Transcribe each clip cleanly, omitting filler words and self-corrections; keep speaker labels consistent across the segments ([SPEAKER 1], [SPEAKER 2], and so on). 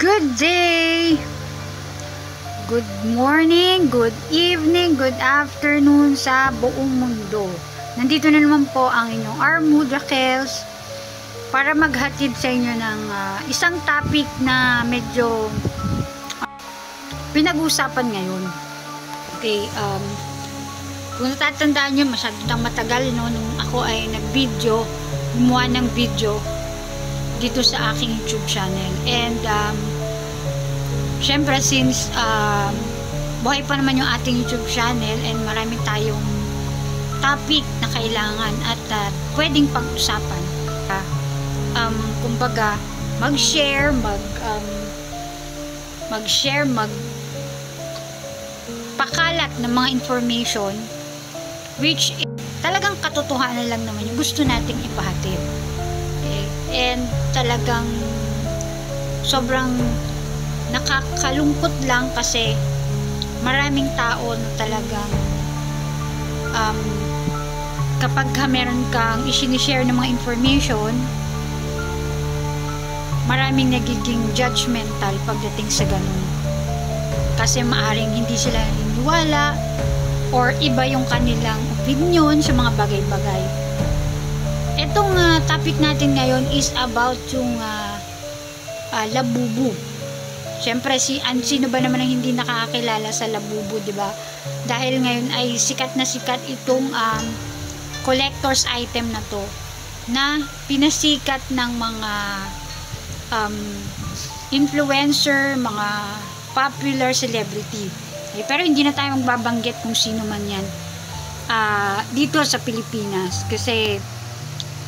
[SPEAKER 1] Good day! Good morning, good evening, good afternoon sa buong mundo. Nandito na naman po ang inyong Armud Raquels para maghatid sa inyo ng isang topic na medyo pinag-uusapan ngayon. Okay, kung natatandaan nyo, masyadong matagal no, nung ako ay nag-video, gumawa ng video dito sa aking YouTube channel. And syempre since buhay pa naman yung ating YouTube channel and marami tayong topic na kailangan at pwedeng pag-usapan, kumbaga mag-share, pakalat ng mga information which talagang katotohanan lang naman yung gusto nating ipahatid. Okay? And talagang sobrang nakakalungkot lang kasi maraming tao na talagang kapag meron kang i-share ng mga information, maraming nagiging judgmental pagdating sa ganun. Kasi maaring hindi sila naniniwala or iba yung kanilang opinion sa mga bagay-bagay. Itong topic natin ngayon is about yung labubu. Siyempre, sino ba naman ang hindi nakakakilala sa labubu, di ba? Dahil ngayon ay sikat na sikat itong collector's item na to na pinasikat ng mga influencer, mga popular celebrity. Okay, pero hindi na tayo magbabanggit kung sino man yan dito sa Pilipinas kasi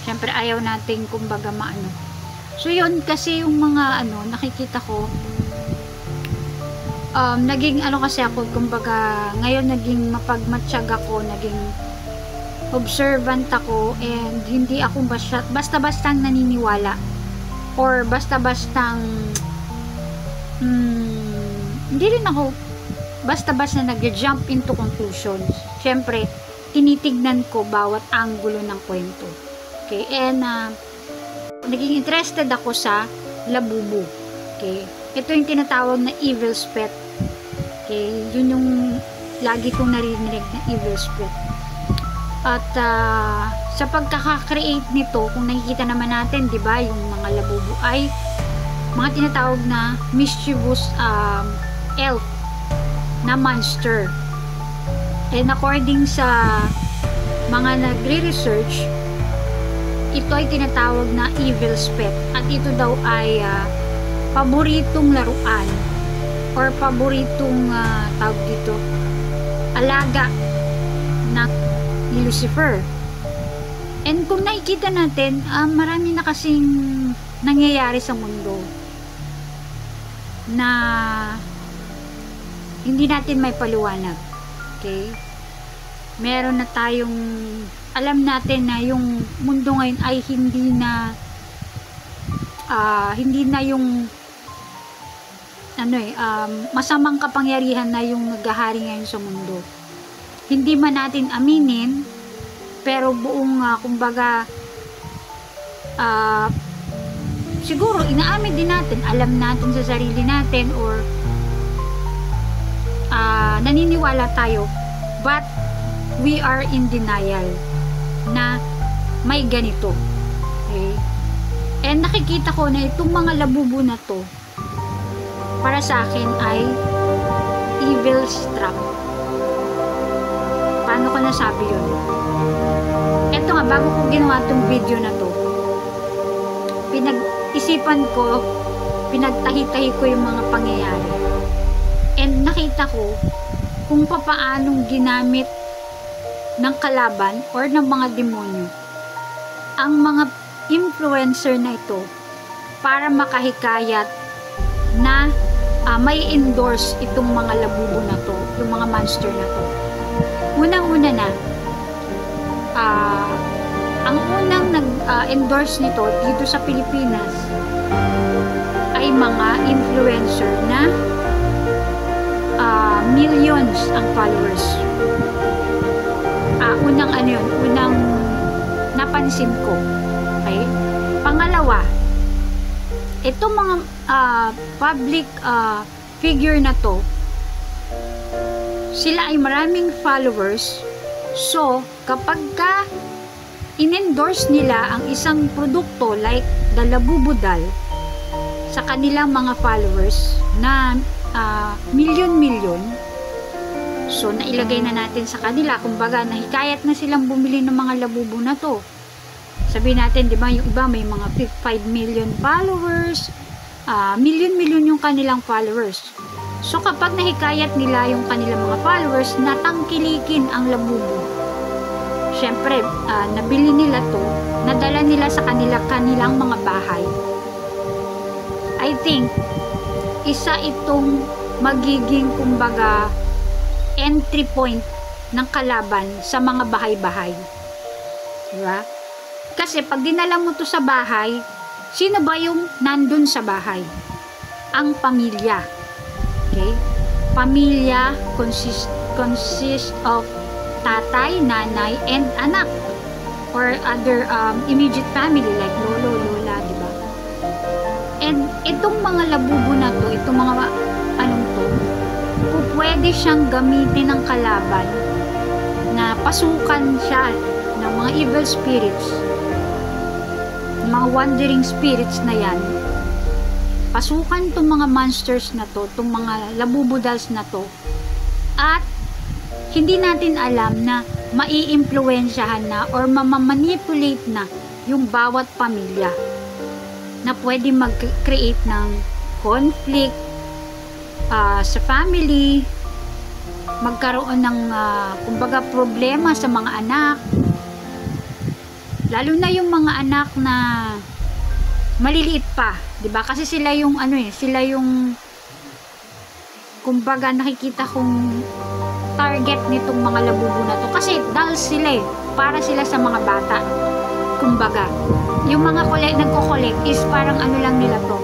[SPEAKER 1] syempre ayaw nating kumbaga maano. So yun kasi yung mga nakikita ko naging kasi ako kumbaga ngayon naging mapagmatsyag ako, naging observant ako and hindi ako basta-bastang naniniwala or basta-bastang hindi rin ako basta-basta nag-jump into conclusions. Syempre, tinitignan ko bawat anggulo ng kwento. Okay, and naging interested ako sa labubu. Okay, ito yung tinatawag na evil's pet. Okay, yun yung lagi kong narinig na evil's pet. At sa pagkaka-create nito, kung nakikita naman natin, di ba, yung mga labubu ay mga tinatawag na mischievous elf na monster. And according sa mga nagre-research, ito ay tinatawag na evil's pet. At ito daw ay paboritong laruan or paboritong tawag dito, alaga na ni Lucifer. And kung nakikita natin, marami na kasing nangyayari sa mundo na hindi natin may paliwanag. Okay? Meron na tayong alam natin na yung mundo ngayon ay hindi na yung masamang kapangyarihan na yung naghahari ngayon sa mundo. Hindi man natin aminin, pero buong kumbaga siguro inaamin din natin, alam natin sa sarili natin or naniniwala tayo, but we are in denial na may ganito. Okay? And nakikita ko na itong mga labubu na to para sa akin ay evil's trap. Paano ko nasabi yun? Ito nga, bago ko ginawa itong video na to, pinag-isipan ko, pinagtahi-tahi ko yung mga pangyayari. And nakita ko kung papaanong ginamit ng kalaban or ng mga demonyo ang mga influencer na ito para makahikayat na may endorse itong mga labubu na to, yung mga monster na to. Unang-una na, ang unang nag-endorse nito dito sa Pilipinas ay mga influencer na millions ang followers. Unang napansin ko. Okay? Pangalawa, itong mga public figure na to, sila ay maraming followers. So, kapag ka in-endorse nila ang isang produkto like the Labubudal sa kanilang mga followers na milyon-milyon, so nailagay na natin sa kanila, kumbaga nahikayat na silang bumili ng mga labubo na to. Sabihin natin, di ba, yung iba may mga 5 million followers, milyon-milyon yung kanilang followers. So kapag nahikayat nila yung kanilang mga followers na tangkilikin ang labubo, syempre, nabili nila to, nadala nila sa kanilang mga bahay. I think, isa itong magiging, kumbaga, entry point ng kalaban sa mga bahay-bahay. Diba? Kasi pag dinala mo to sa bahay, sino ba yung nandun sa bahay? Ang pamilya. Okay? Pamilya consists of tatay, nanay, and anak, or other immediate family like lolo, lola, diba? And itong mga labubo na to, itong mga pwede siyang gamitin ng kalaban na pasukan siya ng mga evil spirits, mga wandering spirits na yan. Pasukan itong mga monsters na to, itong mga labubudals na to, at hindi natin alam na mai-impluwensyahan na or mamamanipulate na yung bawat pamilya na pwede mag-create ng conflict sa family, magkaroon ng kumbaga problema sa mga anak, lalo na yung mga anak na maliliit pa, 'di ba? Kasi sila yung sila yung kumbaga nakikita kong target nitong mga labubo na to, kasi dahil sila para sila sa mga bata. Kumbaga, yung mga nagko-collect is parang lang nila to.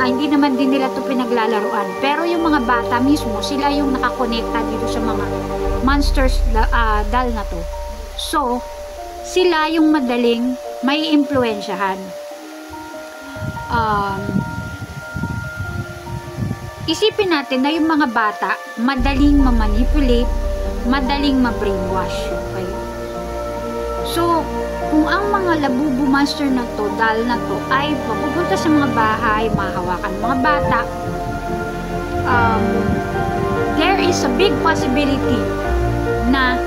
[SPEAKER 1] Hindi naman din nila to pinaglalaruan. Pero yung mga bata mismo, sila yung nakakonekta dito sa mga monsters doll na to. So, sila yung madaling may impluwensyahan. Isipin natin na yung mga bata madaling ma-manipulate, madaling ma-brainwash. Okay? So, kung ang mga labubu monster na to, doll na to, ay papupunta sa mga bahay, mahawakan mga bata, there is a big possibility na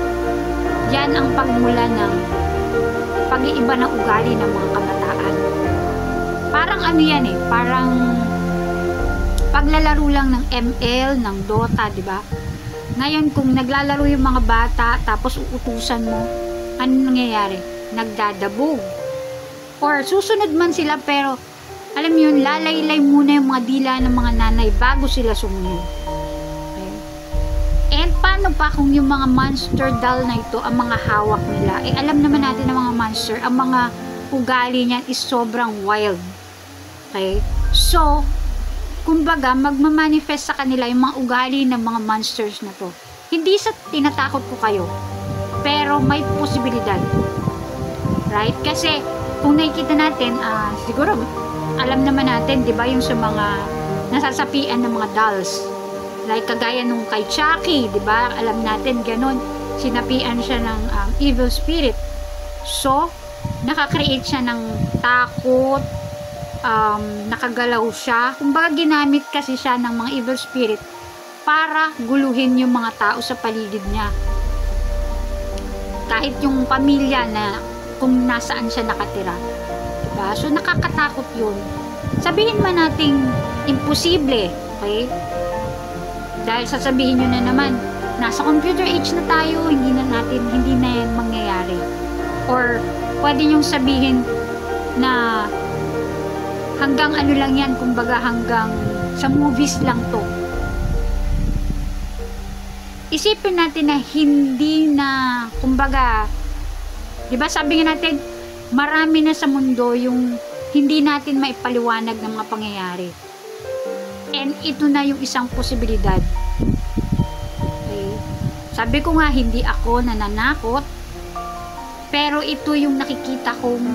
[SPEAKER 1] yan ang pagmula ng pag-iiba ng ugali ng mga kabataan. Parang yan parang paglalaro lang ng ML, ng Dota, di ba? Ngayon, kung naglalaro yung mga bata, tapos uutusan mo, ano nangyayari? Nagdadabog. Or susunod man sila, pero alam mo yun, lalaylay muna yung mga dila ng mga nanay bago sila sumunod. Okay? And paano pa kung yung mga monster doll na ito, ang mga hawak nila? Alam naman natin ng mga monster, ang mga ugali niyan is sobrang wild. Okay? So, kumbaga, magmamanifest sa kanila yung mga ugali ng mga monsters na to. Hindi sa tinatakot ko kayo, pero may posibilidad. Right? Kasi, kung nakikita natin, siguro, alam naman natin, di ba, yung sa mga nasasapian ng mga dolls. Like, kagaya nung kay Chucky, di ba? Alam natin, ganun. Sinapian siya ng evil spirit. So, nakakreate siya ng takot, nakagalaw siya. Kumbaga, ginamit kasi siya ng mga evil spirit para guluhin yung mga tao sa paligid niya. Kahit yung pamilya na kung nasaan siya nakatira. Diba? So, nakakatakot yun. Sabihin man nating imposible, okay? Dahil sasabihin nyo na naman, nasa computer age na tayo, hindi na yan mangyayari. Or, pwede nyong sabihin na hanggang lang yan, kumbaga hanggang sa movies lang to. Isipin natin na hindi na, kumbaga, di ba sabi nga natin, marami na sa mundo yung hindi natin maipaliwanag ng mga pangyayari. And ito na yung isang posibilidad. Okay? Sabi ko nga, hindi ako nananakot, pero ito yung nakikita kong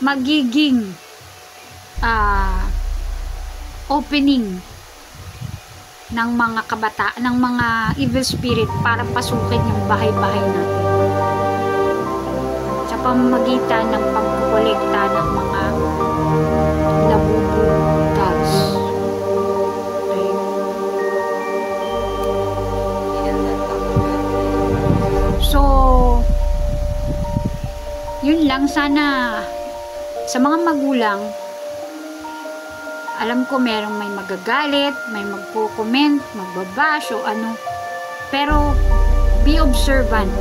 [SPEAKER 1] magiging opening ng mga ng mga evil spirit para pasukin yung bahay-bahay natin sa pamamagitan ng pagkukolekta ng mga labubu gods. Okay. So, yun lang, sana sa mga magulang, alam ko merong may magagalit, may magpo-comment, magbabash o ano, pero be observant.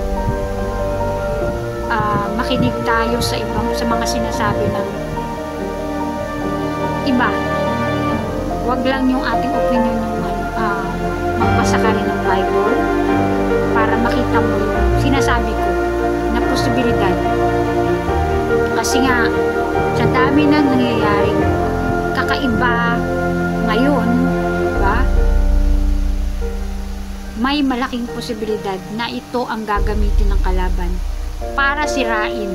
[SPEAKER 1] Makinig tayo sa mga sinasabi ng iba. Huwag lang yung ating opinion yung magbasa ka rin ng Bible para makita mo yung sinasabi ko na posibilidad. Kasi nga, sa dami na nangyayaring kakaiba ngayon, diba? May malaking posibilidad na ito ang gagamitin ng kalaban para sirain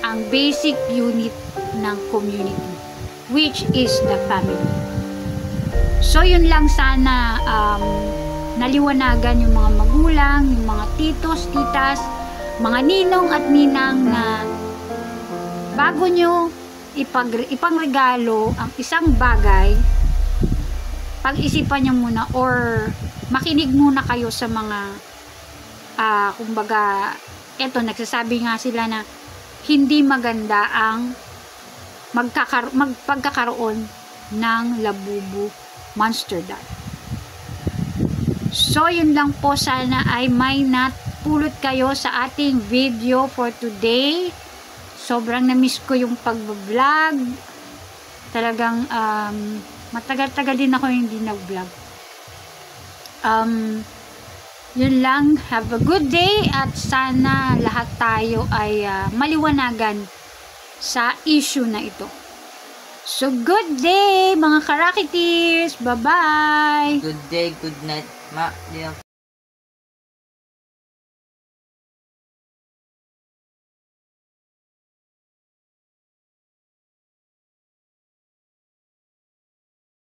[SPEAKER 1] ang basic unit ng community, which is the family. So, yun lang, sana naliwanagan yung mga magulang, yung mga titos, titas, mga ninong at ninang na bago nyo ipangregalo ang isang bagay, pag-isipan nyo muna or makinig muna kayo sa mga kumbaga, eto, nagsasabi nga sila na hindi maganda ang magpagkakaroon ng labubu monster doll. So, yun lang po, sana ay may napulot kayo sa ating video for today. Sobrang na-miss ko yung pag-vlog. Talagang matagal-tagal din ako hindi nag-vlog. Yun lang. Have a good day at sana lahat tayo ay maliwanagan sa issue na ito. So, good day mga Karakitis! Bye-bye!
[SPEAKER 2] Good day, good night. Ma, di ako